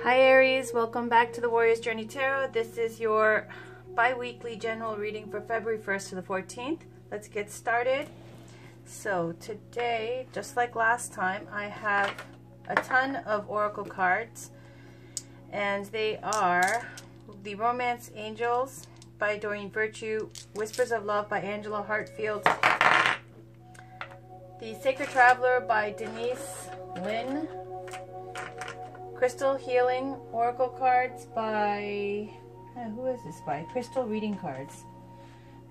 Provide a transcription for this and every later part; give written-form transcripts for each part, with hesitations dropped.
Hi Aries, welcome back to the Warrior's Journey Tarot. This is your bi-weekly general reading for February 1st to the 14th. Let's get started. So today, just like last time, I have a ton of oracle cards, and they are the Romance Angels by Doreen Virtue, Whispers of Love by Angela Hartfield, the Sacred Traveler by Denise Lynn, Crystal Healing Oracle cards by, who is this by? Crystal Reading cards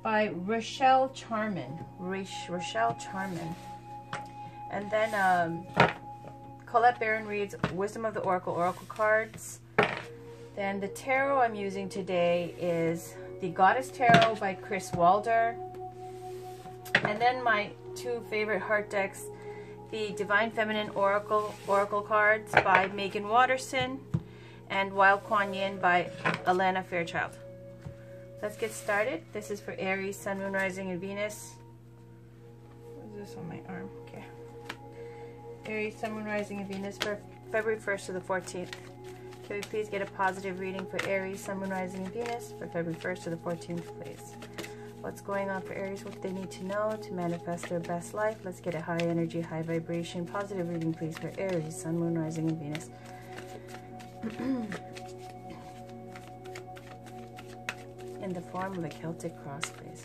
by Rochelle Charman. Rochelle Charman. And then Colette Barron reads Wisdom of the Oracle cards. Then the tarot I'm using today is the Goddess Tarot by Chris Walder. And then my two favorite heart decks, the Divine Feminine Oracle cards by Megan Watterson and Wild Kuan Yin by Alana Fairchild. Let's get started. This is for Aries, Sun, Moon, Rising, and Venus. What is this on my arm? Okay. Aries, Sun, Moon, Rising, and Venus for February 1st to the 14th. Can we please get a positive reading for Aries, Sun, Moon, Rising, and Venus for February 1st to the 14th, please? What's going on for Aries? What do they need to know to manifest their best life? Let's get a high energy, high vibration, positive reading, please, for Aries, Sun, Moon, Rising, and Venus. In the form of a Celtic cross, please.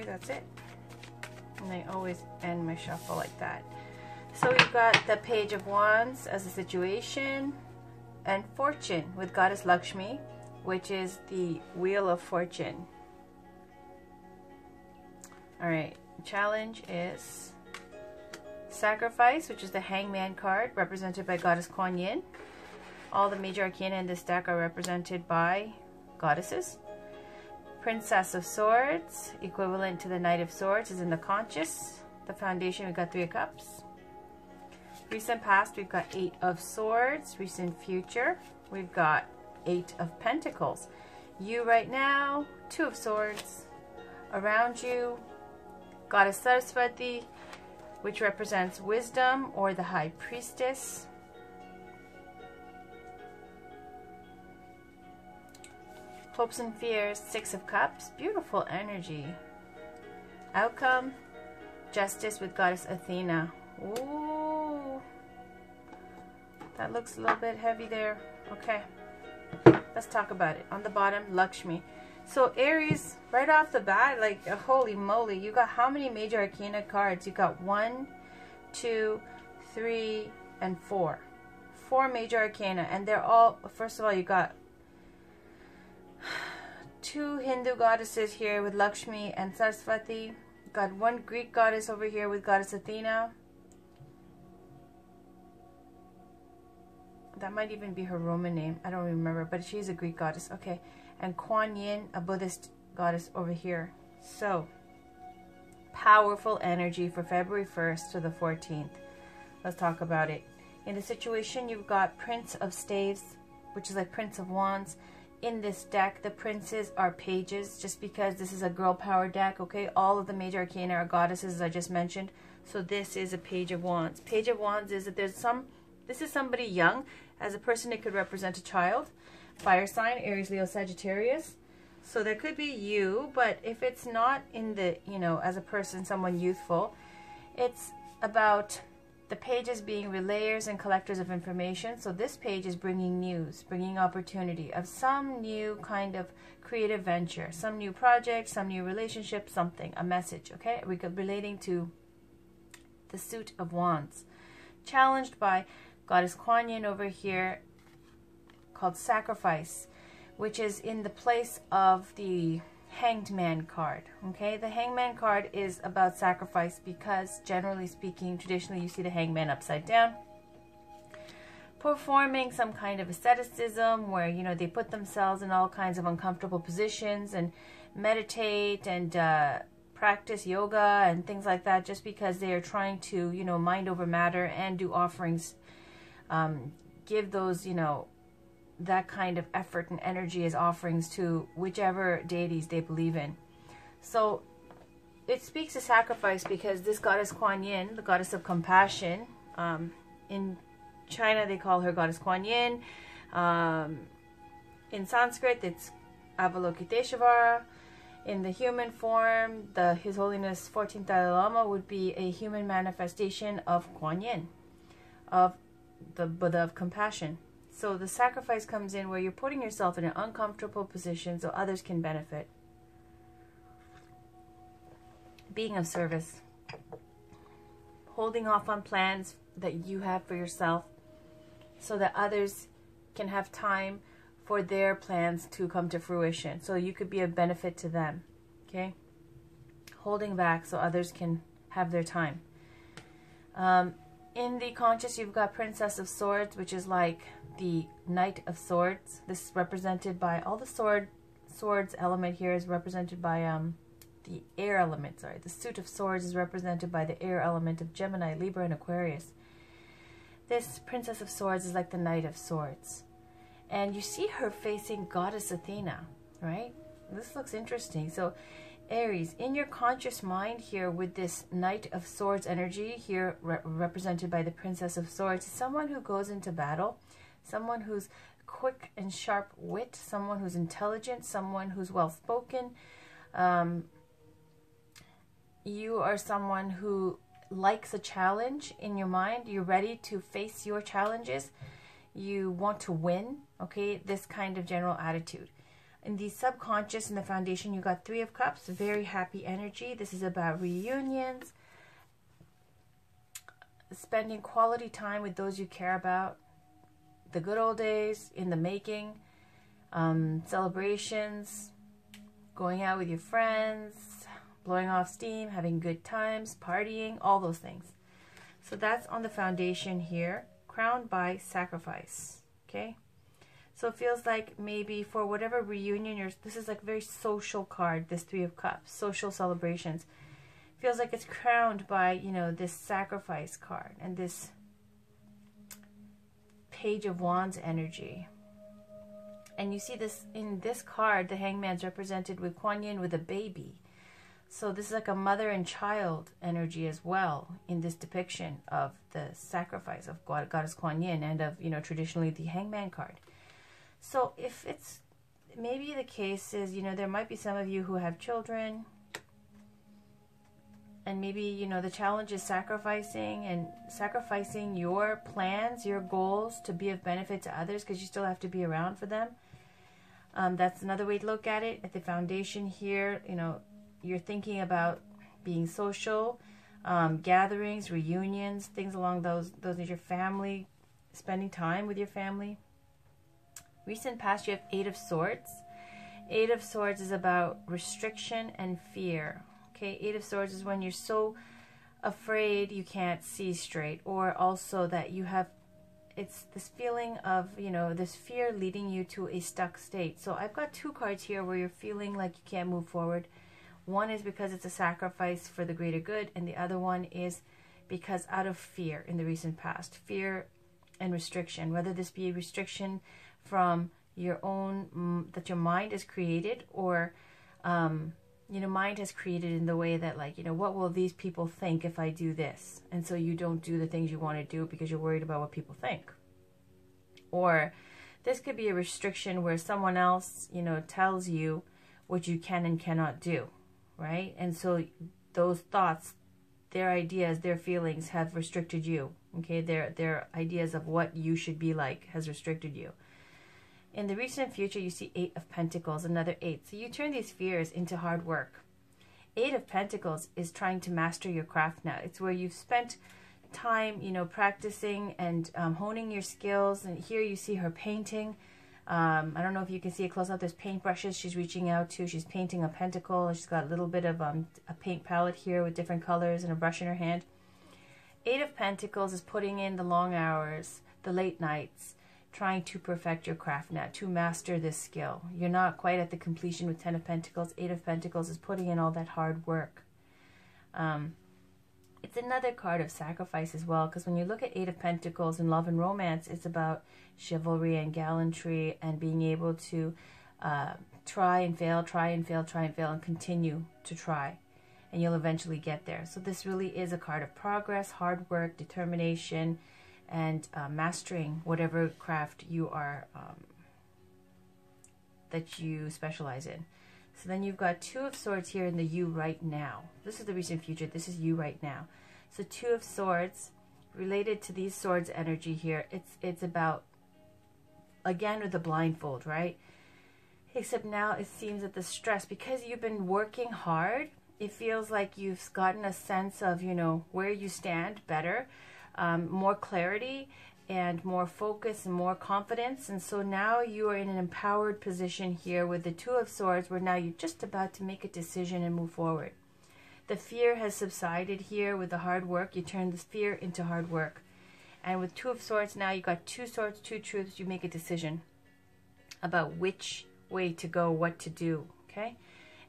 That's it. And I always end my shuffle like that. So we've got the Page of Wands as a situation, and Fortune with Goddess Lakshmi, which is the Wheel of Fortune. Alright, challenge is Sacrifice, which is the Hangman card, represented by Goddess Kuan Yin. All the major arcana in this deck are represented by goddesses. Princess of Swords, equivalent to the Knight of Swords, is in the conscious. The foundation, we've got 3 of Cups. Recent past, we've got 8 of Swords. Recent future, we've got 8 of Pentacles. You right now, 2 of Swords. Around you, Goddess Saraswati, which represents wisdom, or the High Priestess. Hopes and fears, 6 of Cups, beautiful energy. Outcome, Justice with Goddess Athena. Ooh, that looks a little bit heavy there. Okay, let's talk about it. On the bottom, Lakshmi. So Aries, right off the bat, like holy moly, you got how many major arcana cards? You got 1, 2, 3, and 4. 4 major arcana, and they're all, first of all, you got 2 Hindu goddesses here with Lakshmi and Saraswati. Got 1 Greek goddess over here with Goddess Athena. That might even be her Roman name. I don't remember, but she's a Greek goddess. Okay. And Kuan Yin, a Buddhist goddess over here. So, powerful energy for February 1st to the 14th. Let's talk about it. In the situation, you've got Prince of Staves, which is like Prince of Wands. In this deck, the princes are pages, just because this is a girl power deck, okay? All of the major arcana are goddesses, as I just mentioned. So this is a Page of Wands. Page of Wands is that this is somebody young. As a person, it could represent a child. Fire sign, Aries, Leo, Sagittarius. So there could be you, but if it's not in the, as a person, someone youthful, it's about the pages being relayers and collectors of information. So this page is bringing news, bringing opportunity of some new kind of creative venture, some new project, some new relationship, something, a message, okay? Relating to the Suit of Wands. Challenged by Goddess Kuan Yin over here, called sacrifice, which is in the place of the Hanged Man card. Okay, the Hangman card is about sacrifice because, generally speaking, traditionally you see the hangman upside down, performing some kind of asceticism where, you know, they put themselves in all kinds of uncomfortable positions and meditate and practice yoga and things like that, just because they are trying to, you know, mind over matter and do offerings, give those, you know, that kind of effort and energy as offerings to whichever deities they believe in. So it speaks to sacrifice because this goddess Kuan Yin, the goddess of compassion, in China they call her goddess Kuan Yin. In Sanskrit it's Avalokiteshvara. In the human form, His Holiness 14th Dalai Lama would be a human manifestation of Kuan Yin, of the Buddha of compassion. So the sacrifice comes in where you're putting yourself in an uncomfortable position so others can benefit. Being of service. Holding off on plans that you have for yourself so that others can have time for their plans to come to fruition. So you could be a benefit to them. Okay? Holding back so others can have their time. In the conscious, you've got Princess of Swords, which is like the Knight of Swords. This is represented by all the swords element here is represented by the air element. Sorry, the suit of swords is represented by the air element of Gemini, Libra, and Aquarius. This Princess of Swords is like the Knight of Swords, and you see her facing Goddess Athena, right? This looks interesting. So Aries, in your conscious mind here with this Knight of Swords energy here represented by the Princess of Swords, someone who goes into battle, someone who's quick and sharp wit, someone who's intelligent, someone who's well-spoken. You are someone who likes a challenge in your mind. You're ready to face your challenges. You want to win, okay? This kind of general attitude. In the subconscious, in the foundation, you got Three of Cups, very happy energy. This is about reunions, spending quality time with those you care about, the good old days in the making, celebrations, going out with your friends, blowing off steam, having good times, partying, all those things. So that's on the foundation here, crowned by sacrifice, okay? So it feels like maybe for whatever reunion, this is like a very social card, this Three of Cups, social celebrations. Feels like it's crowned by, you know, this sacrifice card and this Page of Wands energy. And you see this in this card, the Hangman's represented with Kuan Yin with a baby. So this is like a mother and child energy as well in this depiction of the sacrifice of Goddess Kuan Yin and of, you know, traditionally the Hangman card. So if it's maybe the case is, you know, there might be some of you who have children and maybe, you know, the challenge is sacrificing your plans, your goals to be of benefit to others because you still have to be around for them. That's another way to look at it. At the foundation here, you know, you're thinking about being social, gatherings, reunions, things along those with your family, spending time with your family. Recent past, you have Eight of Swords. Eight of Swords is about restriction and fear. Okay, Eight of Swords is when you're so afraid you can't see straight, or also that you have, it's this feeling of, you know, this fear leading you to a stuck state. So I've got two cards here where you're feeling like you can't move forward. One is because it's a sacrifice for the greater good, and the other one is because out of fear in the recent past. Fear and restriction, whether this be a restriction from your own, that your mind has created, or, you know, mind has created in the way that, like, you know, what will these people think if I do this? And so you don't do the things you want to do because you're worried about what people think. Or this could be a restriction where someone else, you know, tells you what you can and cannot do, right? And so those thoughts, their ideas, their feelings have restricted you, okay? Their ideas of what you should be like has restricted you. In the recent future, you see Eight of Pentacles, another 8. So you turn these fears into hard work. Eight of Pentacles is trying to master your craft now. It's where you've spent time, you know, practicing and honing your skills. And here you see her painting. I don't know if you can see it close up. There's paintbrushes she's reaching out to. She's painting a pentacle. She's got a little bit of a paint palette here with different colors and a brush in her hand. Eight of Pentacles is putting in the long hours, the late nights, trying to perfect your craft now, to master this skill. You're not quite at the completion with 10 of Pentacles. 8 of Pentacles is putting in all that hard work. It's another card of sacrifice as well, because when you look at 8 of Pentacles in love and romance, it's about chivalry and gallantry and being able to try and fail, try and fail, try and fail, and continue to try. And you'll eventually get there. So this really is a card of progress, hard work, determination, and mastering whatever craft you are, that you specialize in. So then you've got 2 of Swords here in the you right now. This is the recent future. This is you right now. So 2 of Swords, related to these swords energy here, it's about, again with the blindfold, right? Except now it seems that the stress, because you've been working hard, it feels like you've gotten a sense of, you know, where you stand better, more clarity and more focus and more confidence. And so now you are in an empowered position here with the 2 of Swords, where now you're just about to make a decision and move forward. The fear has subsided here with the hard work. You turn this fear into hard work. And with 2 of Swords now, you got 2 swords, 2 truths. You make a decision about which way to go, what to do, okay?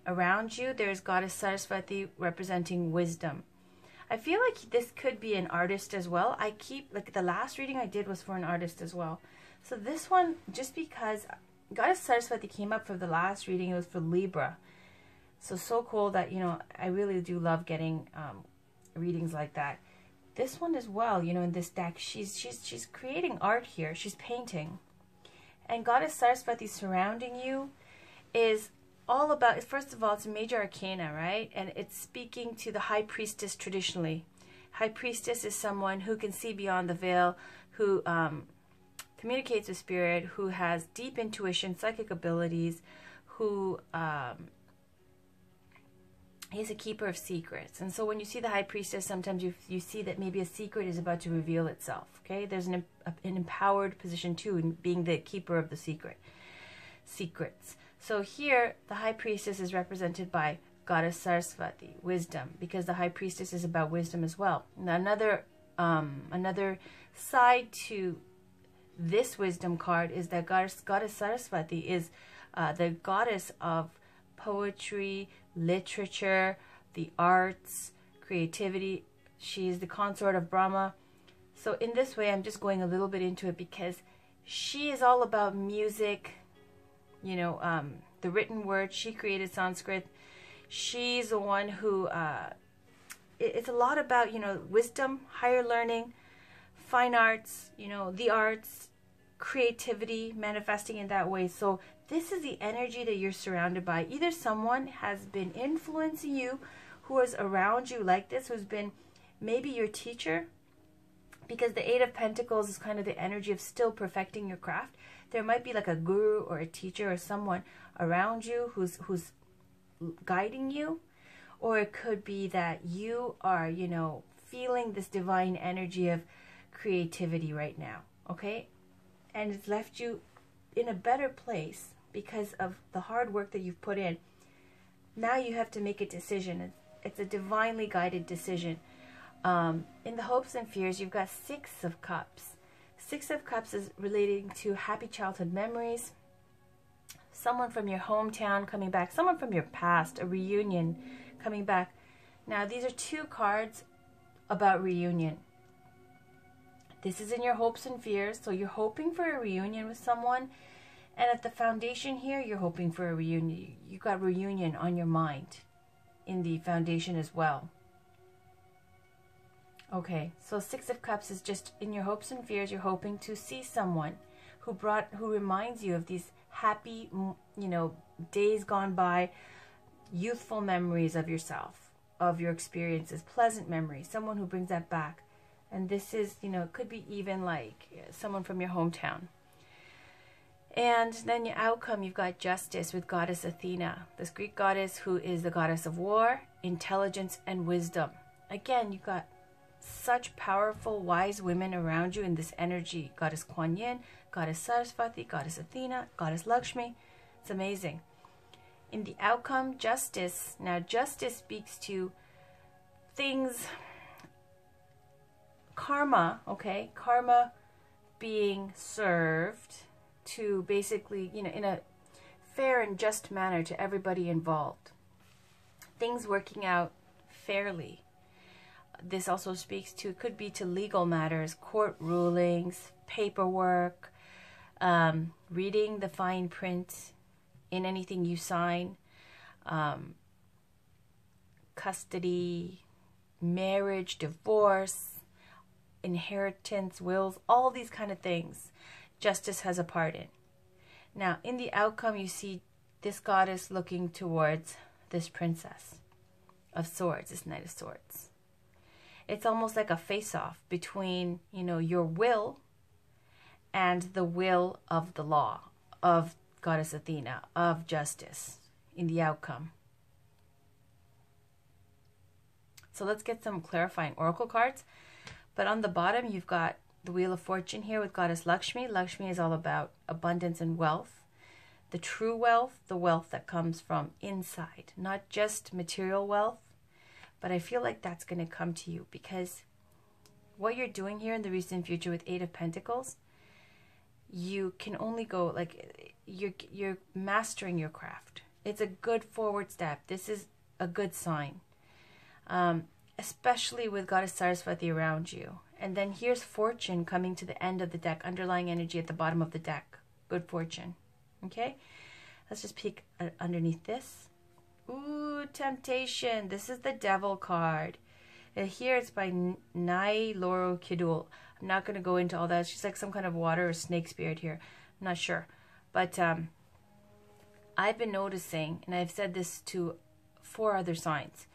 Around you, there's Goddess Saraswati representing wisdom. I feel like this could be an artist as well. I keep, like the last reading I did was for an artist as well. So this one, just because Goddess Saraswati came up for the last reading, it was for Libra. So cool that, you know, I really do love getting readings like that. This one as well, you know, in this deck, she's creating art here. She's painting. And Goddess Saraswati surrounding you is all about, first of all, it's a major arcana, right? And it's speaking to the High Priestess traditionally. High Priestess is someone who can see beyond the veil, who communicates with spirit, who has deep intuition, psychic abilities, who is a keeper of secrets. And so when you see the High Priestess, sometimes you see that maybe a secret is about to reveal itself, okay? There's an empowered position too in being the keeper of the secrets. So here, the High Priestess is represented by Goddess Saraswati, wisdom, because the High Priestess is about wisdom as well. Now, another side to this wisdom card is that Goddess Saraswati is the goddess of poetry, literature, the arts, creativity. She is the consort of Brahma. So in this way, I'm just going a little bit into it because she is all about music, you know, the written word. She created Sanskrit. She's the one who, it's a lot about, you know, wisdom, higher learning, fine arts, you know, the arts, creativity, manifesting in that way. So this is the energy that you're surrounded by. Either someone has been influencing you, who is around you like this, who's been maybe your teacher, because the 8 of Pentacles is kind of the energy of still perfecting your craft. There might be like a guru or a teacher or someone around you who's guiding you, or it could be that you are, you know, feeling this divine energy of creativity right now, okay? And it's left you in a better place because of the hard work that you've put in. Now you have to make a decision. It's a divinely guided decision. In the hopes and fears, you've got 6 of Cups. 6 of Cups is relating to happy childhood memories, someone from your hometown coming back, someone from your past, a reunion coming back. Now, these are 2 cards about reunion. This is in your hopes and fears, so you're hoping for a reunion with someone. And at the foundation here, you're hoping for a reunion. You got reunion on your mind in the foundation as well. Okay, so 6 of Cups is just in your hopes and fears. You're hoping to see someone who reminds you of these happy, you know, days gone by, youthful memories of yourself, of your experiences, pleasant memories, someone who brings that back. And this is, you know, it could be even like someone from your hometown. And then your outcome, you've got Justice with Goddess Athena, this Greek goddess who is the goddess of war, intelligence, and wisdom. Again, you've got such powerful, wise women around you in this energy. Goddess Kuan Yin, Goddess Saraswati, Goddess Athena, Goddess Lakshmi. It's amazing. In the outcome, justice. Now, justice speaks to things, karma, okay? Karma being served to basically, you know, in a fair and just manner to everybody involved. Things working out fairly. This also speaks to, could be to legal matters, court rulings, paperwork, reading the fine print in anything you sign, custody, marriage, divorce, inheritance, wills, all these kind of things. Justice has a part in. Now, in the outcome, you see this goddess looking towards this princess of swords, this Knight of Swords. It's almost like a face-off between, you know, your will and the will of the law, of Goddess Athena, of justice in the outcome. So let's get some clarifying oracle cards. But on the bottom, you've got the Wheel of Fortune here with Goddess Lakshmi. Lakshmi is all about abundance and wealth. The true wealth, the wealth that comes from inside, not just material wealth. But I feel like that's going to come to you because what you're doing here in the recent future with 8 of Pentacles, you can only go, like, you're mastering your craft. It's a good forward step. This is a good sign, especially with Goddess Saraswati around you. And then here's Fortune coming to the end of the deck, underlying energy at the bottom of the deck. Good fortune. Okay? Let's just peek underneath this. Ooh, Temptation. This is the Devil card. And here it's by Nai Loro Kidul. I'm not going to go into all that. She's like some kind of water or snake spirit here. I'm not sure. But I've been noticing, and I've said this to 4 other signs,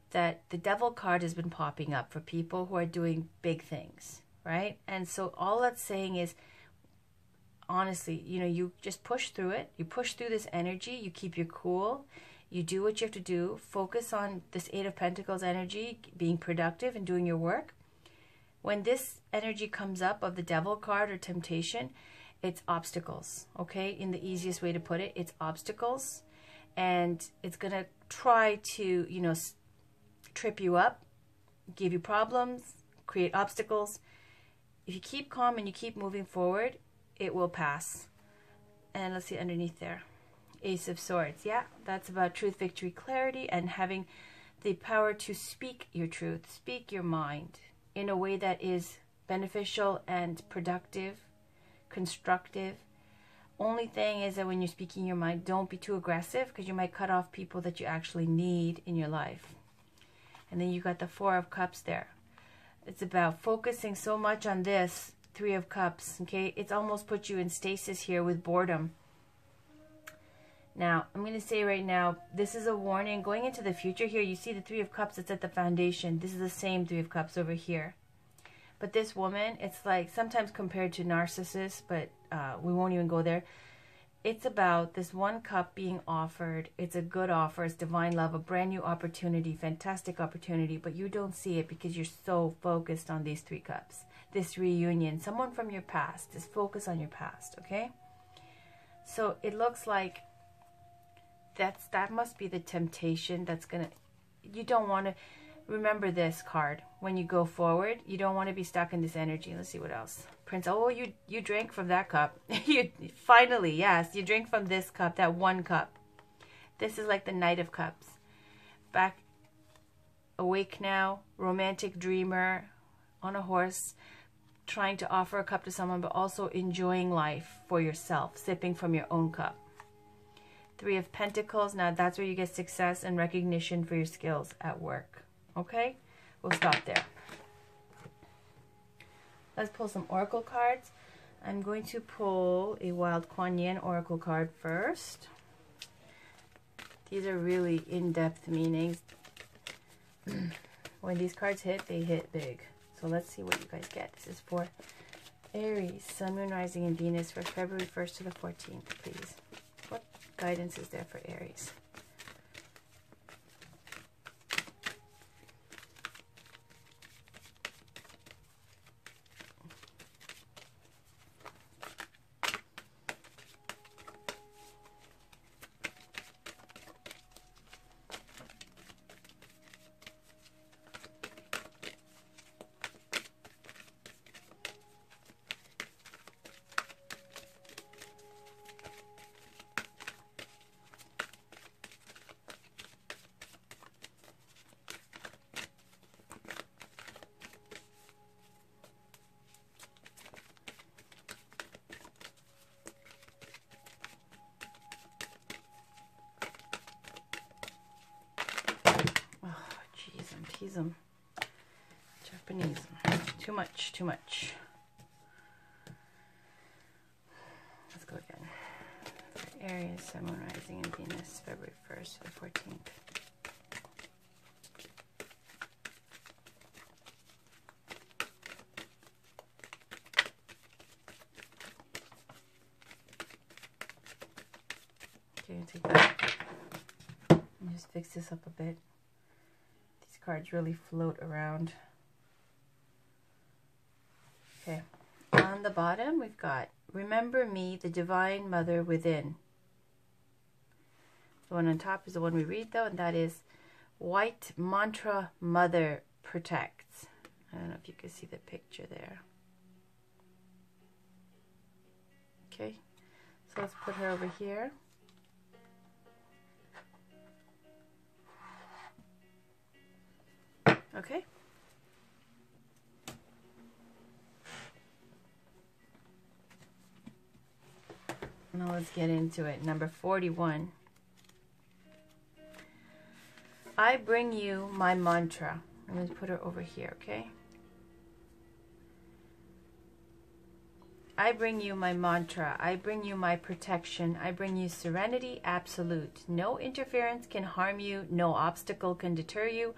that the Devil card has been popping up for people who are doing big things, right? And so all that's saying is, honestly, you know, you just push through it. You push through this energy. You keep your cool. You do what you have to do. Focus on this 8 of Pentacles energy, being productive and doing your work. When this energy comes up of the Devil card or temptation, it's obstacles, okay? In the easiest way to put it, it's obstacles. And it's going to try to, you know, trip you up, give you problems, create obstacles. If you keep calm and you keep moving forward, it will pass. And let's see underneath there. Ace of Swords. Yeah, that's about truth, victory, clarity, and having the power to speak your truth, speak your mind in a way that is beneficial and productive, constructive. Only thing is that when you're speaking your mind, don't be too aggressive because you might cut off people that you actually need in your life. And then you got the 4 of Cups there. It's about focusing so much on this 3 of Cups, okay? It's almost put you in stasis here with boredom. Now, I'm going to say right now, this is a warning. Going into the future here, you see the 3 of Cups, it's at the foundation. This is the same 3 of Cups over here. But this woman, it's like sometimes compared to narcissists, but we won't even go there. It's about this 1 cup being offered. It's a good offer. It's divine love, a brand new opportunity, fantastic opportunity, but you don't see it because you're so focused on these 3 cups. This reunion, someone from your past, just focus on your past, okay? So it looks like that must be the temptation that's gonna, you don't want to, remember this card when you go forward. You don't want to be stuck in this energy. Let's see what else. Prince, oh, you drank from that cup. You finally, yes, you drink from this cup, that 1 cup. This is like the Knight of Cups. Back, awake now, romantic dreamer, on a horse, trying to offer a cup to someone, but also enjoying life for yourself, sipping from your own cup. 3 of Pentacles. Now that's where you get success and recognition for your skills at work. Okay? We'll stop there. Let's pull some oracle cards. I'm going to pull a Wild Kuan Yin oracle card first. These are really in-depth meanings. When these cards hit, they hit big. So let's see what you guys get. This is for Aries, Sun, Moon, Rising, and Venus for February 1st to the 14th, please. What guidance is there for Aries? Japanese. Too much, too much. Let's go again. Aries, Sun, Moon, Rising, and Venus, February 1st to the 14th. Okay, take that. And just fix this up a bit. These cards really float around. Okay, on the bottom we've got Remember Me, the Divine Mother Within. The one on top is the one we read though, and that is White Mantra Mother Protects. I don't know if you can see the picture there. Okay, so let's put her over here. Okay. Now let's get into it. Number 41. I bring you my mantra. I'm going to put her over here, okay? I bring you my mantra. I bring you my protection. I bring you serenity absolute. No interference can harm you. No obstacle can deter you.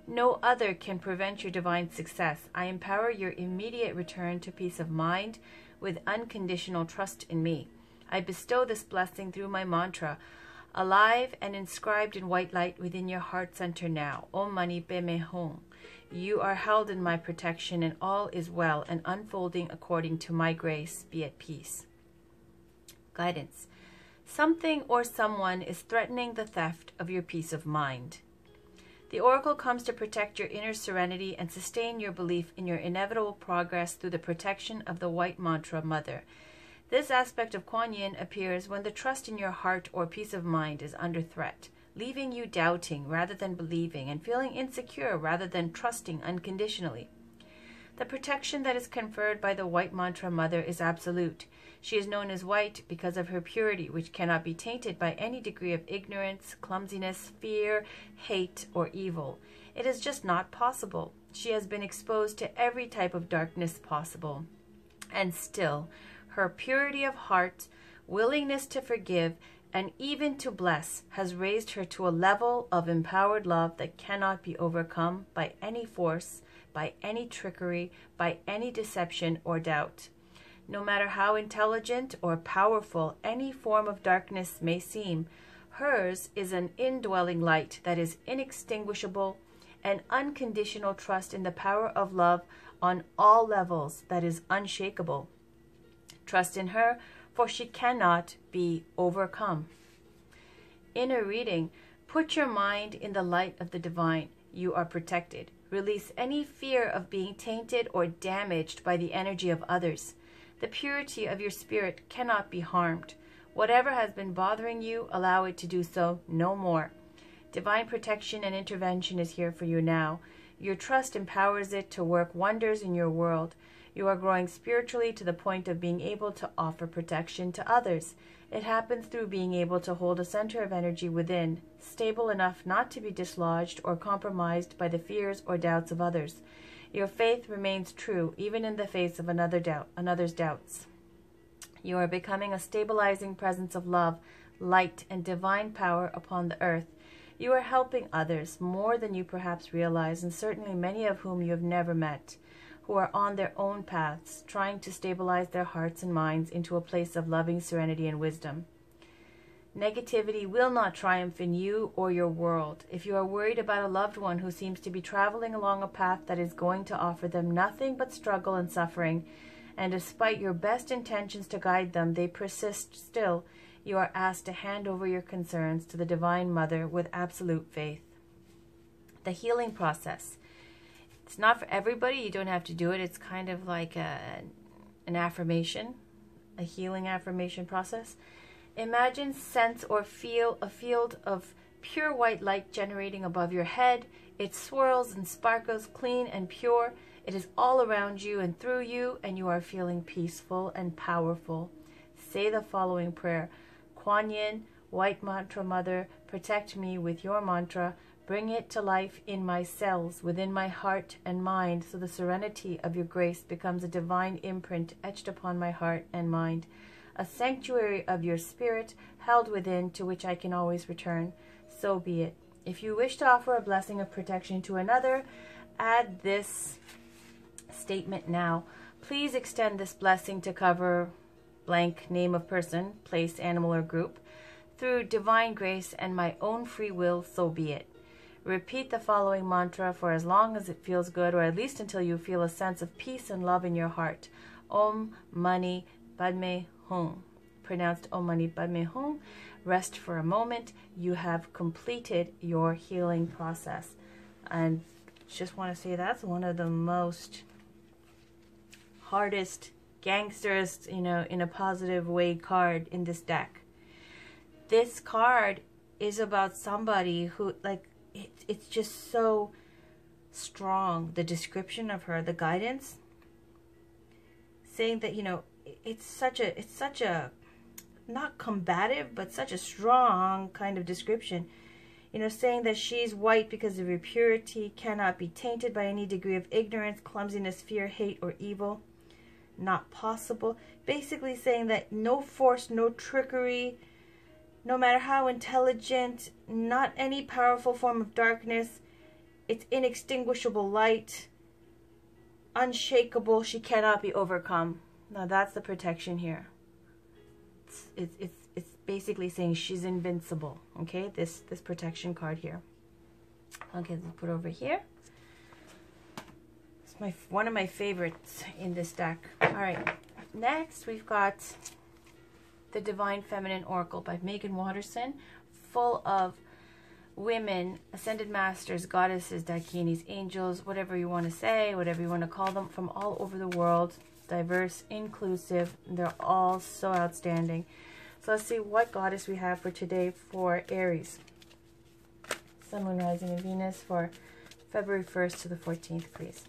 No other can prevent your divine success. I empower your immediate return to peace of mind with unconditional trust in me. I bestow this blessing through my mantra, alive and inscribed in white light within your heart center now. Om Mani Padme Hum. You are held in my protection, and all is well and unfolding according to my grace. Be at peace. Guidance. Something or someone is threatening the theft of your peace of mind. The oracle comes to protect your inner serenity and sustain your belief in your inevitable progress through the protection of the White Mantra Mother. This aspect of Kuan Yin appears when the trust in your heart or peace of mind is under threat, leaving you doubting rather than believing and feeling insecure rather than trusting unconditionally. The protection that is conferred by the White Mantra Mother is absolute. She is known as white because of her purity, which cannot be tainted by any degree of ignorance, clumsiness, fear, hate, or evil. It is just not possible. She has been exposed to every type of darkness possible. And still, her purity of heart, willingness to forgive, and even to bless has raised her to a level of empowered love that cannot be overcome by any force, by any trickery, by any deception or doubt. No matter how intelligent or powerful any form of darkness may seem, hers is an indwelling light that is inextinguishable, an unconditional trust in the power of love on all levels that is unshakable. Trust in her, for she cannot be overcome. In a reading, put your mind in the light of the divine. You are protected. Release any fear of being tainted or damaged by the energy of others. The purity of your spirit cannot be harmed. Whatever has been bothering you, allow it to do so no more. Divine protection and intervention is here for you now. Your trust empowers it to work wonders in your world. You are growing spiritually to the point of being able to offer protection to others. It happens through being able to hold a center of energy within, stable enough not to be dislodged or compromised by the fears or doubts of others. Your faith remains true even in the face of another's doubts. You are becoming a stabilizing presence of love, light, and divine power upon the earth. You are helping others more than you perhaps realize, and certainly many of whom you have never met, who are on their own paths, trying to stabilize their hearts and minds into a place of loving serenity and wisdom. Negativity will not triumph in you or your world. If you are worried about a loved one who seems to be traveling along a path that is going to offer them nothing but struggle and suffering, and despite your best intentions to guide them, they persist still, you are asked to hand over your concerns to the Divine Mother with absolute faith. The healing process. It's not for everybody. You don't have to do it. It's kind of like an affirmation, a healing affirmation process. Imagine, sense, or feel a field of pure white light generating above your head. It swirls and sparkles clean and pure. It is all around you and through you, and you are feeling peaceful and powerful. Say the following prayer. Kuan Yin, White Mantra Mother, protect me with your mantra. Bring it to life in my cells, within my heart and mind, so the serenity of your grace becomes a divine imprint etched upon my heart and mind, a sanctuary of your spirit held within, to which I can always return. So be it. If you wish to offer a blessing of protection to another, add this statement now. Please extend this blessing to cover blank name of person, place, animal, or group. Through divine grace and my own free will, so be it. Repeat the following mantra for as long as it feels good, or at least until you feel a sense of peace and love in your heart. Om Mani Padme Hum. Pronounced Om Mani Padme Hum. Rest for a moment. You have completed your healing process. And just want to say that's one of the most hardest, gangsterist, in a positive way card in this deck. This card is about somebody who, like, it's just so strong. The description of her, the guidance, saying that, it's such a not combative, but such a strong kind of description. Saying that she's white because of her purity, cannot be tainted by any degree of ignorance, clumsiness, fear, hate, or evil. Not possible. Basically saying that no force, no trickery, no matter how intelligent, not any powerful form of darkness, it's inextinguishable light, unshakable, she cannot be overcome. Now that's the protection here. It's basically saying she's invincible. Okay, this protection card here. Okay, let's put it over here. It's one of my favorites in this deck. All right, next we've got The Divine Feminine Oracle by Megan Watterson, full of women, ascended masters, goddesses, dakinis, angels, whatever you want to say, whatever you want to call them, from all over the world, diverse, inclusive. They're all so outstanding. So let's see what goddess we have for today for Aries. Sun, Moon, Rising, and Venus for February 1st to the 14th, please.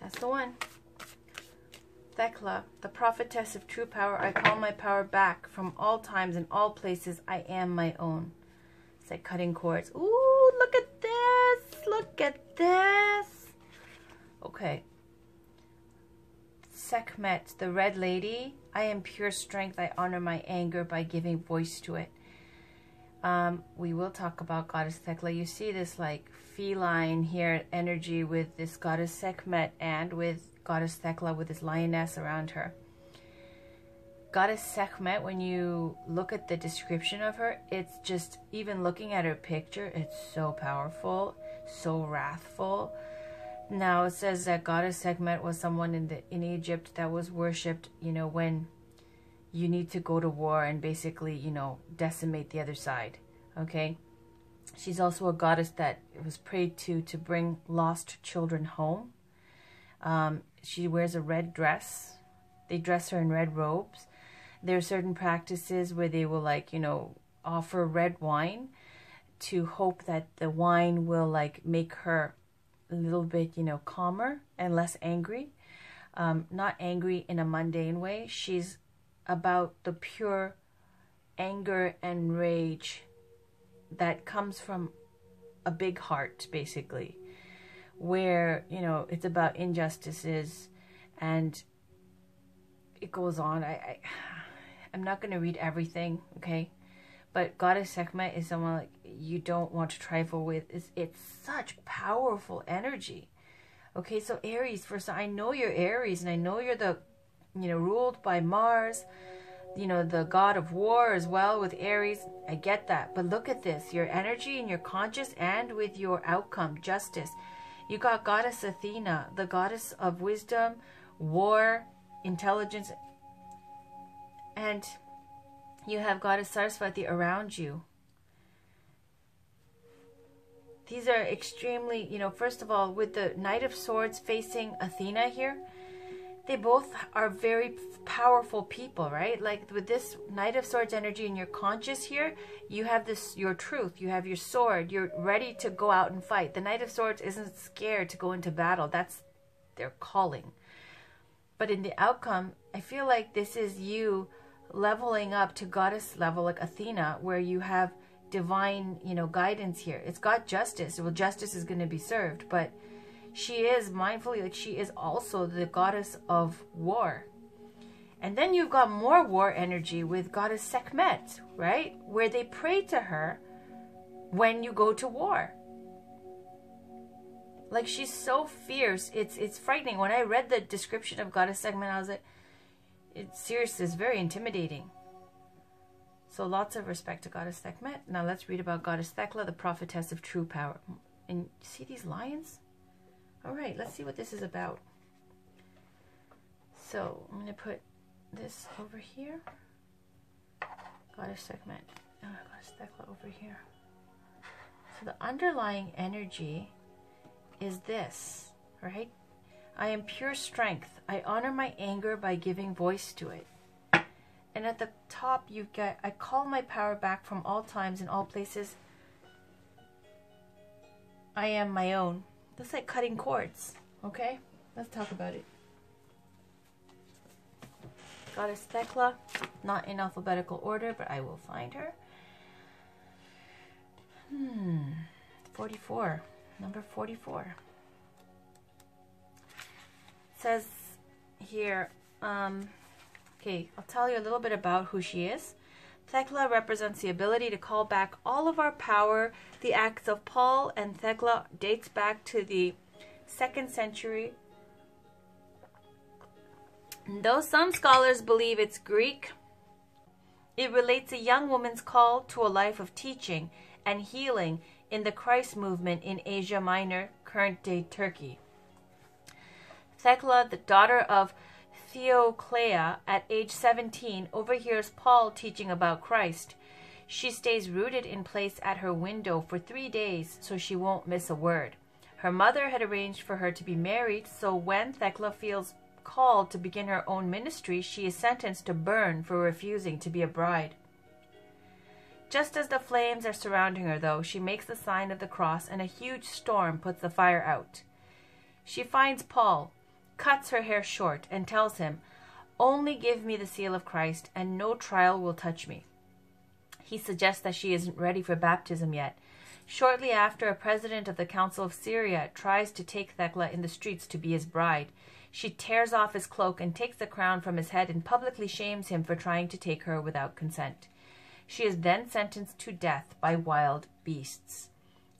That's the one. Thecla, the prophetess of true power, I call my power back. From all times and all places, I am my own. It's like cutting cords. Ooh, look at this. Look at this. Okay. Sekhmet, the red lady, I am pure strength. I honor my anger by giving voice to it. We will talk about Goddess Thecla. You see this like feline here energy with this Goddess Sekhmet and with Goddess Thecla with this lioness around her. Goddess Sekhmet, when you look at the description of her, it's just, even looking at her picture, it's so powerful, so wrathful. Now it says that Goddess Sekhmet was someone in Egypt that was worshipped, when you need to go to war and basically, decimate the other side. Okay? She's also a goddess that was prayed to bring lost children home. She wears a red dress. They dress her in red robes. There are certain practices where they will offer red wine to hope that the wine will make her a little bit, calmer and less angry. Not angry in a mundane way. She's about the pure anger and rage that comes from a big heart, basically, where, it's about injustices, and it goes on. I'm not going to read everything, okay? But Goddess Sekhmet is someone you don't want to trifle with. It's such powerful energy. Okay, so Aries, first, I know you're Aries, and I know you're the ruled by Mars, the god of war as well with Aries. I get that. But look at this. Your energy and your conscious and with your outcome, justice. You got goddess Athena, the goddess of wisdom, war, intelligence. And you have goddess Saraswati around you. These are extremely, first of all, with the Knight of Swords facing Athena here, they both are very powerful people, right? Like with this Knight of Swords energy in your conscious here, you have your truth, you have your sword, you're ready to go out and fight. The Knight of Swords isn't scared to go into battle. That's their calling. But in the outcome, I feel like this is you leveling up to goddess level like Athena, where you have divine, guidance here. It's got justice. Well, justice is going to be served, but she is mindfully, like she is also the goddess of war. And then you've got more war energy with goddess Sekhmet, right? Where they pray to her when you go to war. Like she's so fierce. It's frightening. When I read the description of goddess Sekhmet, I was like, it's seriously, it's very intimidating. So lots of respect to goddess Sekhmet. Now let's read about goddess Thecla, the prophetess of true power. And you see these lions? All right, let's see what this is about. So I'm going to put this over here. Goddess Sekhmet. Goddess Thecla over here. So the underlying energy is this, right? I am pure strength. I honor my anger by giving voice to it. And at the top, you've got, I call my power back from all times and all places. I am my own. That's like cutting cords, okay? Let's talk about it. Goddess Thecla, not in alphabetical order, but I will find her. 44, number 44. It says here, okay, I'll tell you a little bit about who she is. Thecla represents the ability to call back all of our power. The acts of Paul and Thecla dates back to the 2nd century. And though some scholars believe it's Greek, it relates a young woman's call to a life of teaching and healing in the Christ movement in Asia Minor, current-day Turkey. Thecla, the daughter of Theoclea, at age 17, overhears Paul teaching about Christ. She stays rooted in place at her window for 3 days so she won't miss a word. Her mother had arranged for her to be married, so when Thecla feels called to begin her own ministry, she is sentenced to burn for refusing to be a bride. Just as the flames are surrounding her, though, she makes the sign of the cross and a huge storm puts the fire out. She finds Paul, cuts her hair short, and tells him, "Only give me the seal of Christ, and no trial will touch me." He suggests that she isn't ready for baptism yet. Shortly after, a president of the Council of Syria tries to take Thecla in the streets to be his bride. She tears off his cloak and takes the crown from his head and publicly shames him for trying to take her without consent. She is then sentenced to death by wild beasts.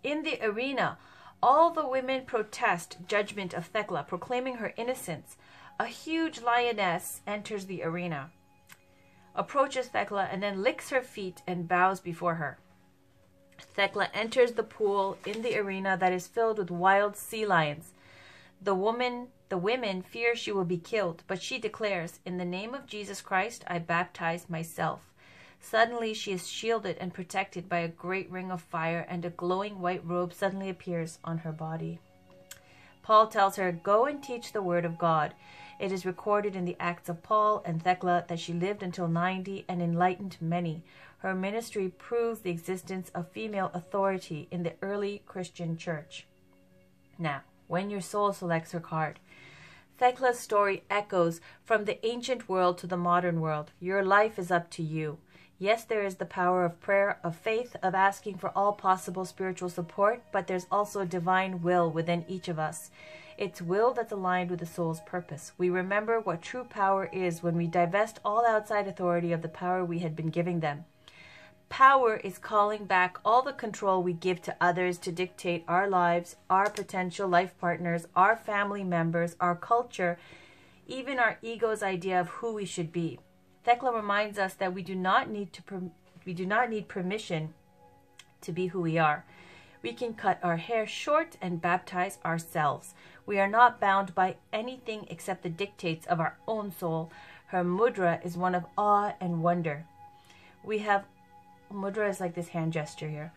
In the arena, all the women protest judgment of Thecla, proclaiming her innocence. A huge lioness enters the arena, approaches Thecla, and then licks her feet and bows before her. Thecla enters the pool in the arena that is filled with wild sea lions. The women fear she will be killed, but she declares, "In the name of Jesus Christ, I baptize myself." Suddenly she is shielded and protected by a great ring of fire, and a glowing white robe suddenly appears on her body. Paul tells her, "Go and teach the word of God." It is recorded in the Acts of Paul and Thecla that she lived until 90 and enlightened many. Her ministry proves the existence of female authority in the early Christian church. Now, when your soul selects her card, Thecla's story echoes from the ancient world to the modern world. Your life is up to you. Yes, there is the power of prayer, of faith, of asking for all possible spiritual support, but there's also a divine will within each of us. It's will that's aligned with the soul's purpose. We remember what true power is when we divest all outside authority of the power we had been giving them. Power is calling back all the control we give to others to dictate our lives, our potential life partners, our family members, our culture. even our ego's idea of who we should be. Thecla reminds us that we do not need permission to be who we are. We can cut our hair short and baptize ourselves. We are not bound by anything except the dictates of our own soul. Her mudra is one of awe and wonder. We have, mudra is like this hand gesture here,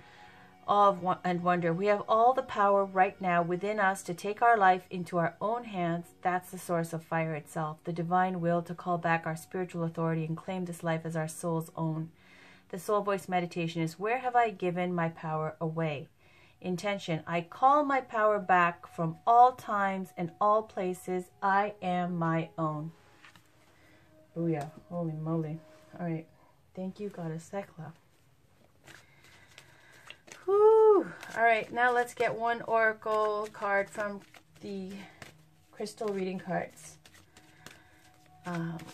awe and wonder. We have all the power right now within us to take our life into our own hands. That's the source of fire itself, the divine will to call back our spiritual authority and claim this life as our soul's own. The soul voice meditation is, where have I given my power away? Intention, I call my power back from all times and all places. I am my own. Booyah. Holy moly. All right. Thank you, Goddess Thecla. Whew. All right. Now let's get one oracle card from the crystal reading cards.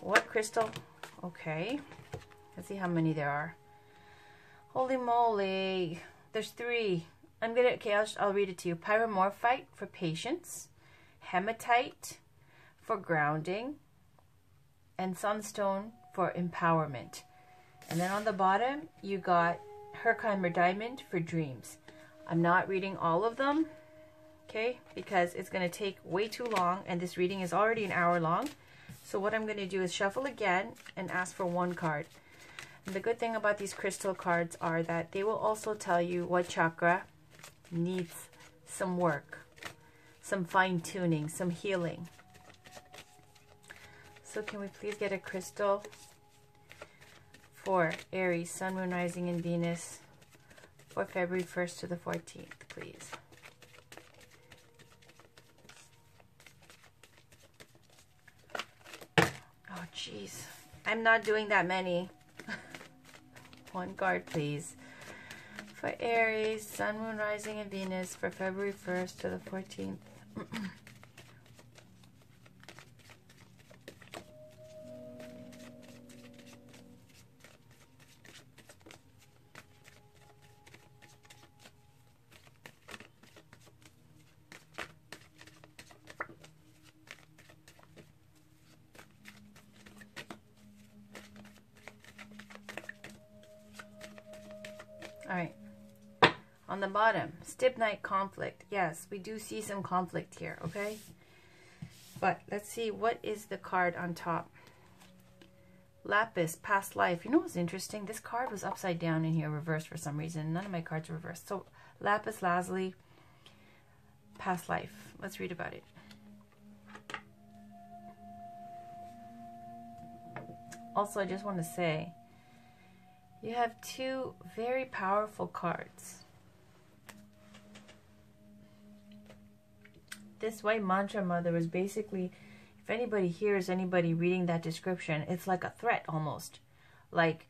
What crystal? Okay. Let's see how many there are. Holy moly. There's 3. I'll read it to you. Pyromorphite for patience, hematite for grounding, and sunstone for empowerment. And then on the bottom, you got Herkimer diamond for dreams. I'm not reading all of them, okay, because it's going to take way too long, and this reading is already an hour long. So what I'm going to do is shuffle again and ask for one card. And the good thing about these crystal cards are that they will also tell you what chakra needs some work, some fine-tuning, some healing. So can we please get a crystal for Aries, Sun, Moon, Rising, and Venus for February 1st to the 14th, please? Oh, jeez. I'm not doing that many. One card, please. For Aries, Sun, Moon, Rising, and Venus for February 1st to the 14th. All right. On the bottom, stibnite conflict. Yes, we do see some conflict here, okay? But let's see, what is the card on top? Lapis, past life. You know what's interesting? This card was upside down in here, reversed for some reason. None of my cards are reversed. So, lapis lazuli, past life. Let's read about it. Also, I just want to say, you have 2 very powerful cards. This white mantra mother is basically, if anybody hears anybody reading that description, it's like a threat almost. Like,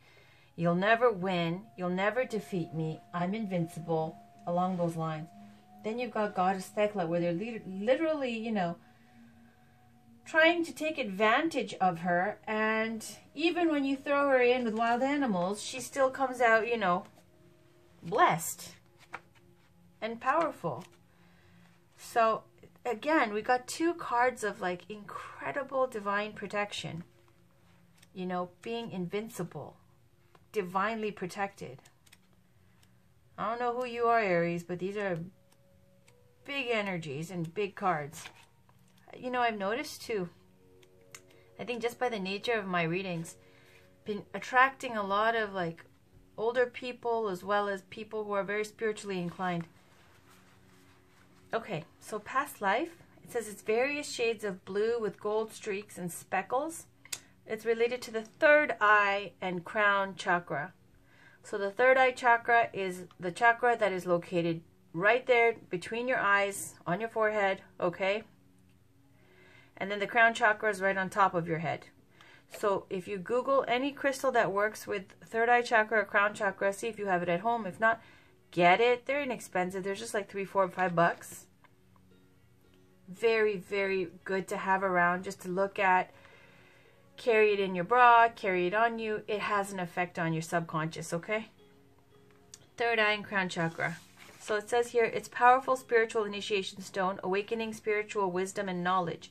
you'll never win, you'll never defeat me, I'm invincible, along those lines. Then you've got Goddess Thecla, where they're literally, you know, trying to take advantage of her, and even when you throw her in with wild animals, she still comes out, you know, blessed and powerful. So again, we got 2 cards of like incredible divine protection, you know, being invincible, divinely protected. I don't know who you are, Aries, but these are big energies and big cards. You know, I've noticed too, I think just by the nature of my readings, been attracting a lot of like older people as well as people who are very spiritually inclined. Okay, so past life, it says it's various shades of blue with gold streaks and speckles. It's related to the 3rd eye and crown chakra. So the 3rd eye chakra is the chakra that is located right there between your eyes, on your forehead, okay? And then the crown chakra is right on top of your head. So if you Google any crystal that works with 3rd eye chakra or crown chakra, see if you have it at home. If not, get it. They're inexpensive. They're just like $3, $4, $5. Very, very good to have around, just to look at. Carry it in your bra, carry it on you. It has an effect on your subconscious, okay? 3rd eye and crown chakra. So it says here, it's powerful spiritual initiation stone, awakening spiritual wisdom and knowledge.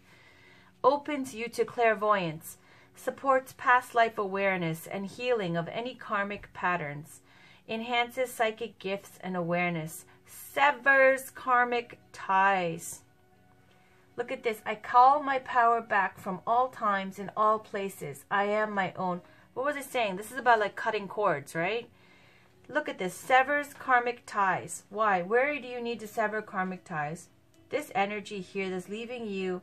opens you to clairvoyance, supports past life awareness and healing of any karmic patterns, enhances psychic gifts and awareness, severs karmic ties. Look at this. I call my power back from all times and all places. I am my own. What was I saying? This is about like cutting cords, right? Look at this. Severs karmic ties. Why? Where do you need to sever karmic ties? This energy here that's leaving you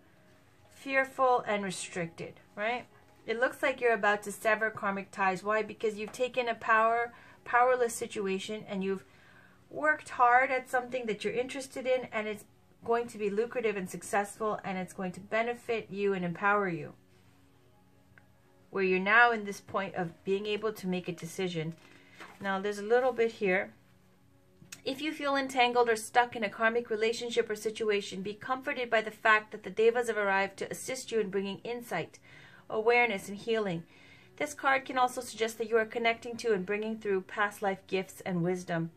fearful and restricted, right? It looks like you're about to sever karmic ties. Why? Because you've taken a powerless situation and you've worked hard at something that you're interested in, and it's going to be lucrative and successful, and it's going to benefit you and empower you. Where you're now in this point of being able to make a decision. Now there's a little bit here. If you feel entangled or stuck in a karmic relationship or situation, be comforted by the fact that the Devas have arrived to assist you in bringing insight, awareness, and healing. This card can also suggest that you are connecting to and bringing through past life gifts and wisdom.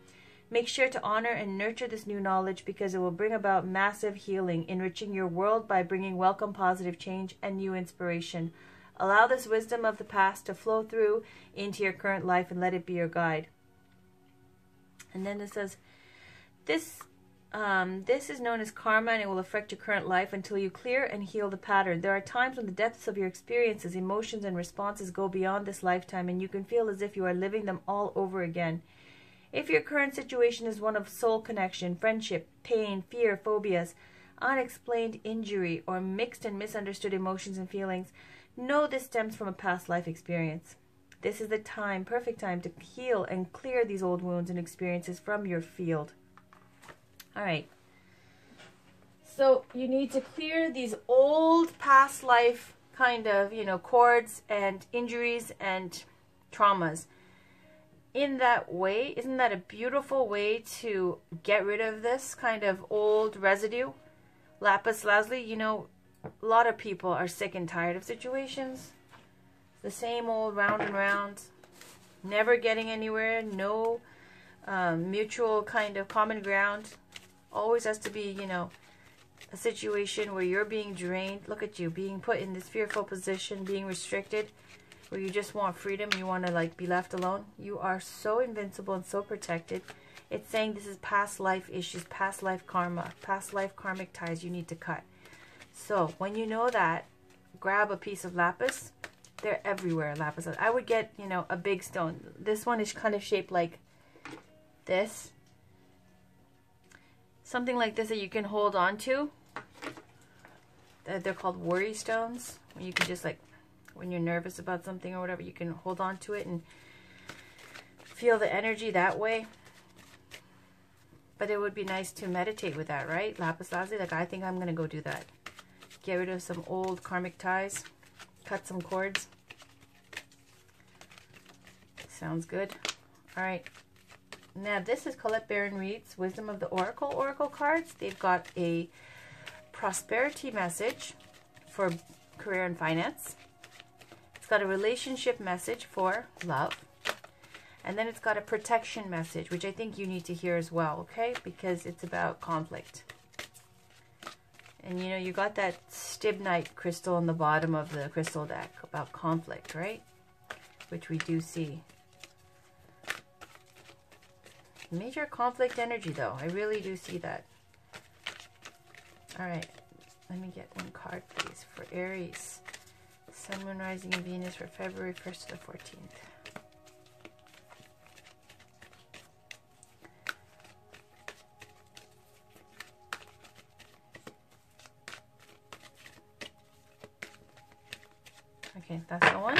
Make sure to honor and nurture this new knowledge because it will bring about massive healing, enriching your world by bringing welcome positive change and new inspiration. Allow this wisdom of the past to flow through into your current life and let it be your guide. And then it says, this is known as karma, and it will affect your current life until you clear and heal the pattern. There are times when the depths of your experiences, emotions, and responses go beyond this lifetime, and you can feel as if you are living them all over again. If your current situation is one of soul connection, friendship, pain, fear, phobias, unexplained injury, or mixed and misunderstood emotions and feelings, know this stems from a past life experience. This is the time, perfect time, to heal and clear these old wounds and experiences from your field. All right. So you need to clear these old past life kind of, cords and injuries and traumas. In that way, isn't that a beautiful way to get rid of this kind of old residue? Lapis lazuli, a lot of people are sick and tired of situations. The same old round and round, never getting anywhere, no mutual kind of common ground. Always has to be, a situation where you're being drained. Look at you, being put in this fearful position, being restricted, where you just want freedom, you want to be left alone. You are so invincible and so protected. It's saying this is past life issues, past life karma, past life karmic ties you need to cut. So when you know that, grab a piece of lapis. They're everywhere, lapis. I would get, a big stone. This one is kind of shaped like this. Something like this that you can hold on to. They're called worry stones. You can just when you're nervous about something or whatever, you can hold on to it and feel the energy that way. But it would be nice to meditate with that, right? Lapis lazuli, I think I'm going to go do that. Get rid of some old karmic ties. Cut some cords. Sounds good. All right. Now this is Colette Baron Reid's Wisdom of the Oracle cards. They've got a prosperity message for career and finance. It's got a relationship message for love. And then it's got a protection message, which I think you need to hear as well, okay? Because it's about conflict. And you got that stibnite crystal on the bottom of the crystal deck about conflict, right? Which we do see. Major conflict energy, though. I really do see that. All right. Let me get one card, please, for Aries. Sun, Moon, Rising, and Venus for February 1st to the 14th. Okay, that's the one.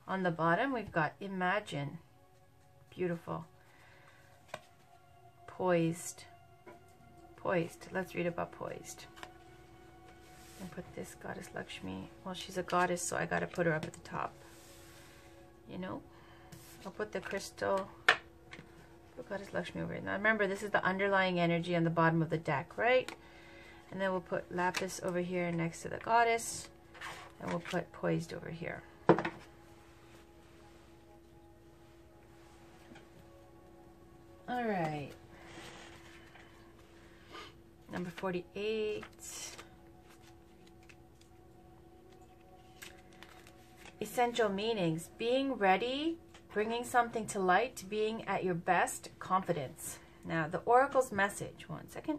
On the bottom, we've got Imagine. Beautiful. Poised. Poised. Let's read about poised. And put this goddess Lakshmi. Well, she's a goddess, so I got to put her up at the top. I'll put the crystal. Put goddess Lakshmi over here. Now remember, this is the underlying energy on the bottom of the deck, right? And then we'll put lapis over here next to the goddess. And we'll put poised over here. All right. Number 48. essential meanings: being ready, bringing something to light, being at your best, confidence. Now, the Oracle's message. One second.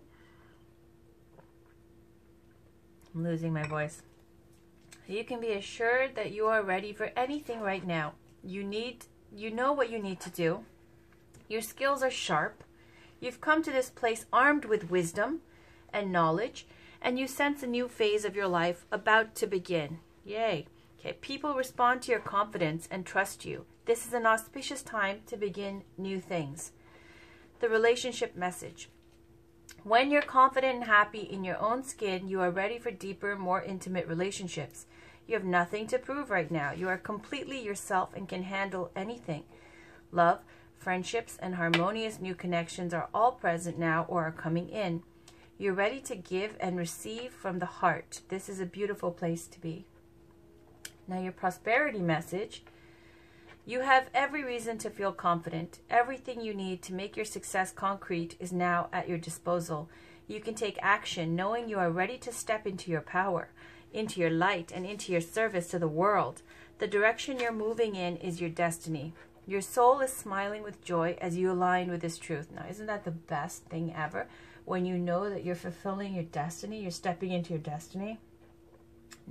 I'm losing my voice. You can be assured that you are ready for anything right now. You know what you need to do. Your skills are sharp. You've come to this place armed with wisdom and knowledge, and you sense a new phase of your life about to begin. Yay. Okay, people respond to your confidence and trust you. This is an auspicious time to begin new things. The relationship message. When you're confident and happy in your own skin, you are ready for deeper, more intimate relationships. You have nothing to prove right now. You are completely yourself and can handle anything. Love, friendships, and harmonious new connections are all present now or are coming in. You're ready to give and receive from the heart. This is a beautiful place to be. Now, your prosperity message. You have every reason to feel confident. Everything you need to make your success concrete is now at your disposal. You can take action knowing you are ready to step into your power, into your light, and into your service to the world. The direction you're moving in is your destiny. Your soul is smiling with joy as you align with this truth. Now, isn't that the best thing ever? When you know that you're fulfilling your destiny, you're stepping into your destiny.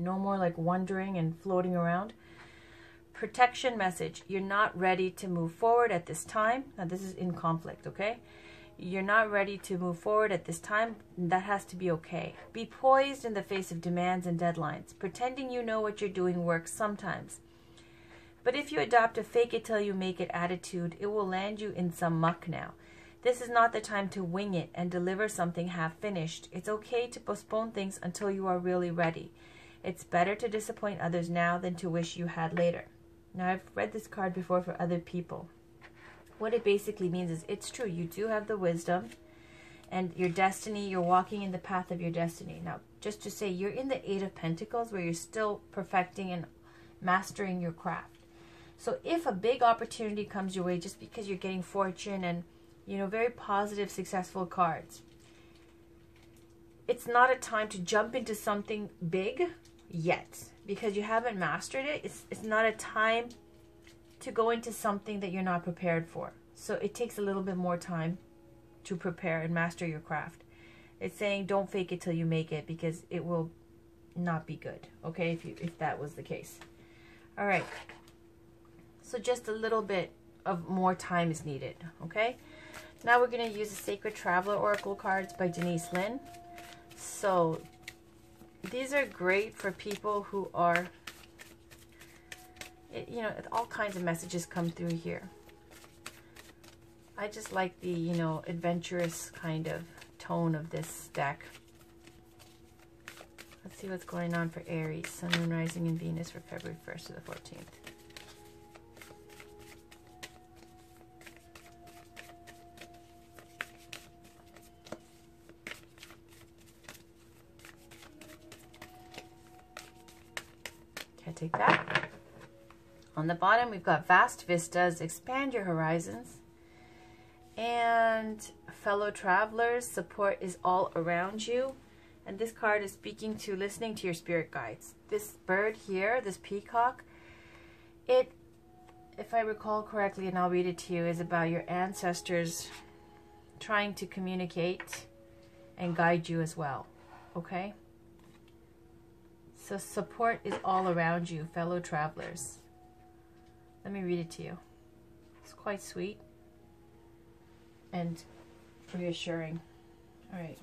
No more like wondering and floating around. Protection message. You're not ready to move forward at this time. Now, this is in conflict, okay? You're not ready to move forward at this time. That has to be okay. Be poised in the face of demands and deadlines. Pretending you know what you're doing works sometimes. But if you adopt a fake it till you make it attitude, it will land you in some muck now. This is not the time to wing it and deliver something half finished. It's okay to postpone things until you are really ready. It's better to disappoint others now than to wish you had later. Now, I've read this card before for other people. What it basically means is it's true. You do have the wisdom and your destiny. You're walking in the path of your destiny. Now, just to say, you're in the Eight of Pentacles where you're still perfecting and mastering your craft. So if a big opportunity comes your way just because you're getting fortune and, very positive, successful cards, it's not a time to jump into something big yet because you haven't mastered it. It's not a time to go into something that you're not prepared for. So it takes a little bit more time to prepare and master your craft. It's saying don't fake it till you make it because it will not be good, okay, if that was the case. All right. So just a little bit of more time is needed, okay? Now we're going to use the Sacred Traveler Oracle cards by Denise Linn. So these are great for people who are, all kinds of messages come through here. I just like the, adventurous kind of tone of this deck. Let's see what's going on for Aries, Sun, Moon, Rising, and Venus for February 1st to the 14th. Take that. On the bottom, we've got vast vistas, expand your horizons, and fellow travelers, support is all around you. And this card is speaking to listening to your spirit guides. This bird here, this peacock, it, if I recall correctly, and I'll read it to you, is about your ancestors trying to communicate and guide you as well, okay? So support is all around you, fellow travelers. Let me read it to you. It's quite sweet and reassuring. All right.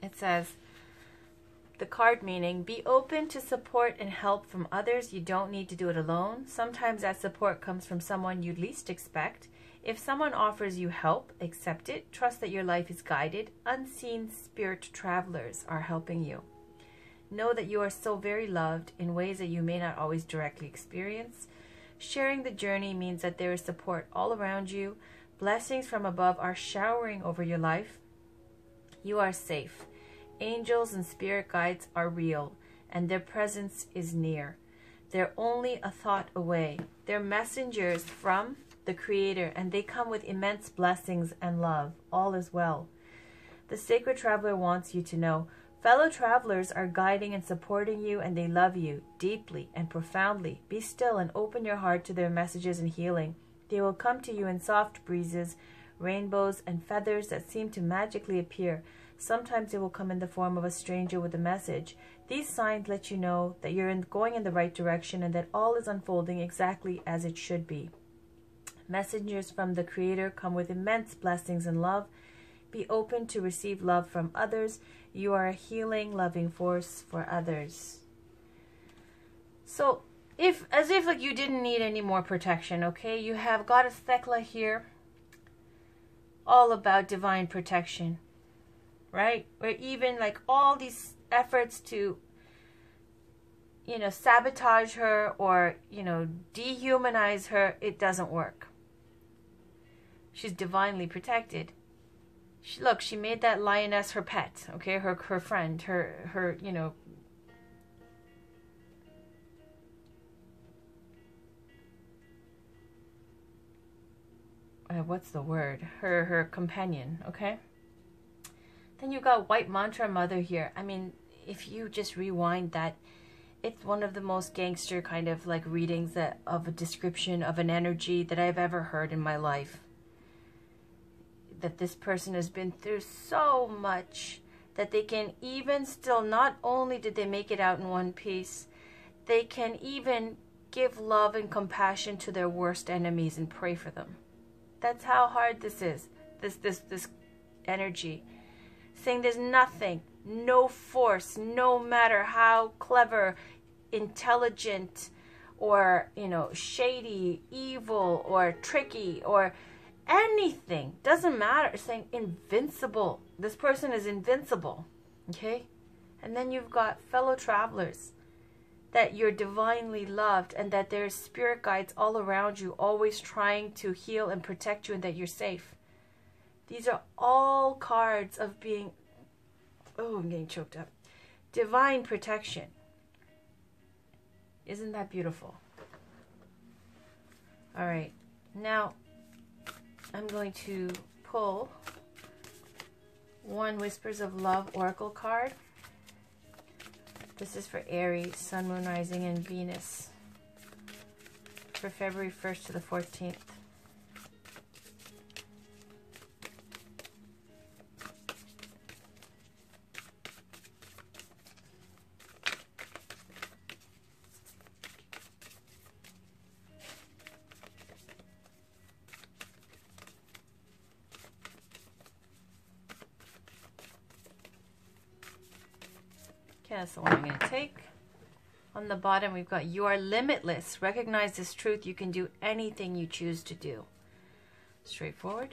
It says, the card meaning, be open to support and help from others. You don't need to do it alone. Sometimes that support comes from someone you'd least expect. If someone offers you help, accept it. Trust that your life is guided. Unseen spirit travelers are helping you. Know that you are so very loved in ways that you may not always directly experience. Sharing the journey means that there is support all around you. Blessings from above are showering over your life. You are safe. Angels and spirit guides are real, and their presence is near. They're only a thought away. They're messengers from the Creator, and they come with immense blessings and love. All is well. The Sacred Traveler wants you to know, fellow travelers are guiding and supporting you, and they love you deeply and profoundly. Be still and open your heart to their messages and healing. They will come to you in soft breezes, rainbows, and feathers that seem to magically appear. Sometimes they will come in the form of a stranger with a message. These signs let you know that you're going in the right direction and that all is unfolding exactly as it should be. Messengers from the Creator come with immense blessings and love. Be open to receive love from others. You are a healing, loving force for others. So, as if like you didn't need any more protection, okay? You have Goddess Thekla here, all about divine protection, right? Where even like all these efforts to, sabotage her or, dehumanize her, it doesn't work. She's divinely protected. She made that lioness her pet, okay? Her friend, her what's the word? Her companion, okay? Then you got White Mantra Mother here. I mean, if you just rewind that, it's one of the most gangster kind of like readings of a description of an energy that I've ever heard in my life. That this person has been through so much that they can even still, not only did they make it out in one piece, they can even give love and compassion to their worst enemies and pray for them. That's how hard this is, this energy. Saying there's nothing, no force, no matter how clever, intelligent, or, shady, evil, or tricky, or anything, doesn't matter. It's saying invincible. This person is invincible, okay? And then you've got fellow travelers, that you're divinely loved and that there's spirit guides all around you, always trying to heal and protect you, and that you're safe. These are all cards of being, I'm getting choked up. Divine protection. Isn't that beautiful? All right, now I'm going to pull one Whispers of Love Oracle card. This is for Aries, Sun, Moon, Rising, and Venus for February 1st to the 14th. That's the one I'm going to take. On the bottom, we've got, you are limitless. Recognize this truth. You can do anything you choose to do. Straightforward.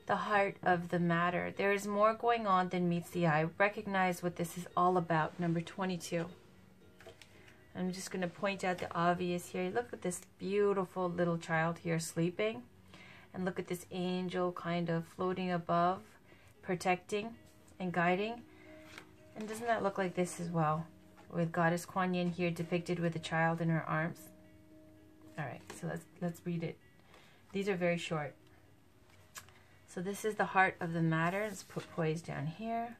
The heart of the matter. There is more going on than meets the eye. Recognize what this is all about. Number 22. I'm just going to point out the obvious here. Look at this beautiful little child here sleeping. And look at this angel kind of floating above, protecting and guiding. And doesn't that look like this as well? With Goddess Kuan Yin here depicted with a child in her arms. All right, so let's read it. These are very short. So this is the heart of the matter. Let's put poise down here.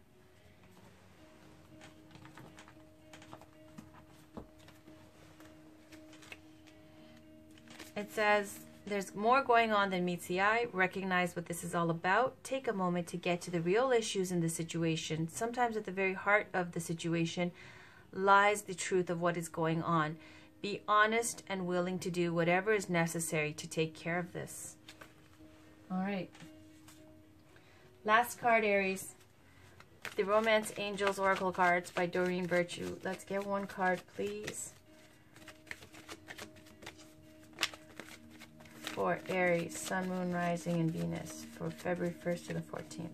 It says, there's more going on than meets the eye. Recognize what this is all about. Take a moment to get to the real issues in the situation. Sometimes at the very heart of the situation lies the truth of what is going on. Be honest and willing to do whatever is necessary to take care of this. All right. Last card, Aries. The Romance Angels Oracle cards by Doreen Virtue. Let's get one card, please. For Aries, Sun, Moon, Rising, and Venus for February 1st to the 14th.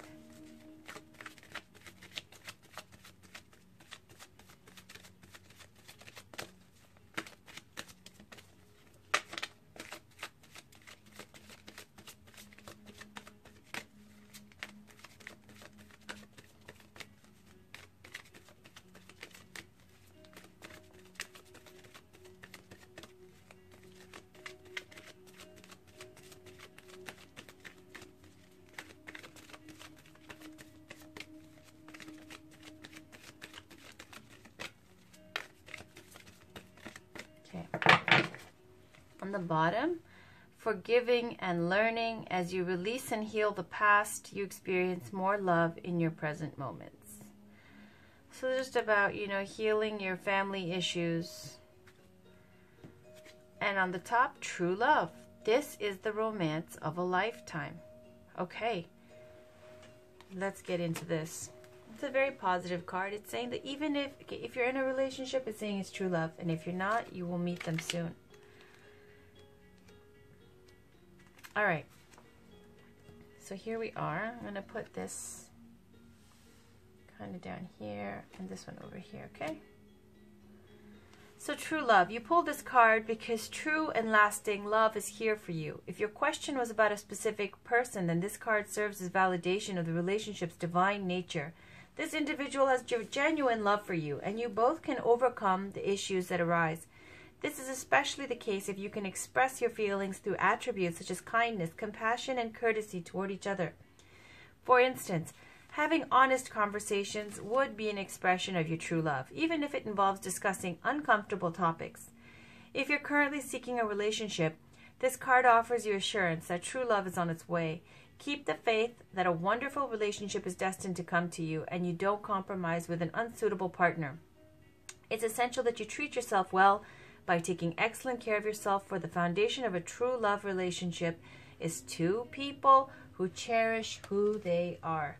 on the bottom, forgiving and learning. As you release and heal the past, you experience more love in your present moments. So just about, you know, healing your family issues. And on the top, true love. This is the romance of a lifetime. Okay, let's get into this. It's a very positive card. It's saying that even if you're in a relationship, it's saying it's true love. And if you're not, you will meet them soon. All right. So here we are. I'm going to put this kind of down here and this one over here, okay? So true love. You pulled this card because true and lasting love is here for you. If your question was about a specific person, then this card serves as validation of the relationship's divine nature. This individual has genuine love for you, and you both can overcome the issues that arise. This is especially the case if you can express your feelings through attributes such as kindness, compassion, and courtesy toward each other. For instance, having honest conversations would be an expression of your true love, even if it involves discussing uncomfortable topics. If you're currently seeking a relationship, this card offers you assurance that true love is on its way. Keep the faith that a wonderful relationship is destined to come to you, and you don't compromise with an unsuitable partner. It's essential that you treat yourself well by taking excellent care of yourself, for the foundation of a true love relationship is two people who cherish who they are.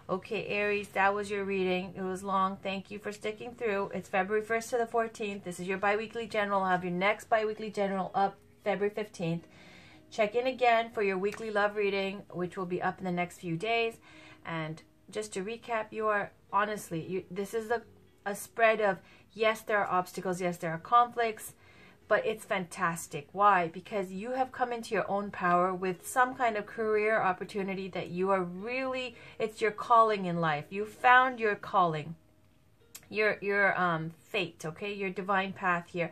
Okay, Aries, that was your reading. It was long. Thank you for sticking through. It's February 1st to the 14th. This is your bi-weekly general. I'll have your next bi-weekly general up February 15th. Check in again for your weekly love reading, which will be up in the next few days. And just to recap, you are honestly, this is a spread of, yes, there are obstacles, yes, there are conflicts, but it's fantastic. Why? Because you have come into your own power with some kind of career opportunity that you are really, it's your calling in life. You found your calling, your fate, okay, your divine path here.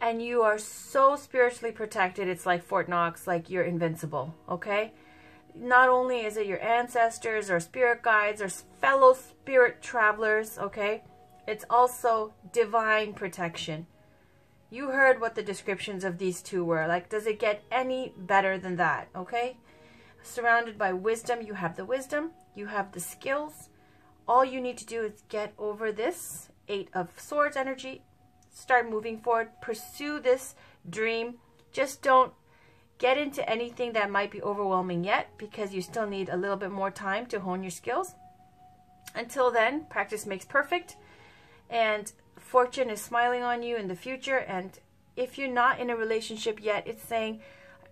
And you are so spiritually protected, it's like Fort Knox, like you're invincible, okay? Not only is it your ancestors or spirit guides or fellow spirit travelers, okay? It's also divine protection. You heard what the descriptions of these two were. Like, does it get any better than that, okay? Surrounded by wisdom, you have the wisdom, you have the skills. All you need to do is get over this 8 of Swords energy. Start moving forward. Pursue this dream. Just don't get into anything that might be overwhelming yet, because you still need a little bit more time to hone your skills. Until then, practice makes perfect. And fortune is smiling on you in the future. And if you're not in a relationship yet, it's saying,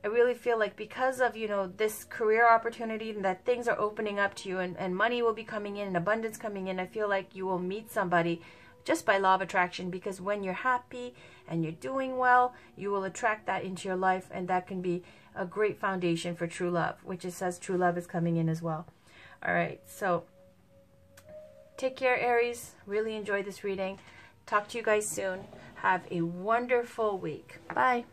I really feel like because of, you know, this career opportunity, that things are opening up to you, and money will be coming in and abundance coming in. I feel like you will meet somebody just by law of attraction, because when you're happy and you're doing well, you will attract that into your life, and that can be a great foundation for true love, which it says true love is coming in as well. All right, so take care, Aries. Really enjoyed this reading. Talk to you guys soon. Have a wonderful week. Bye.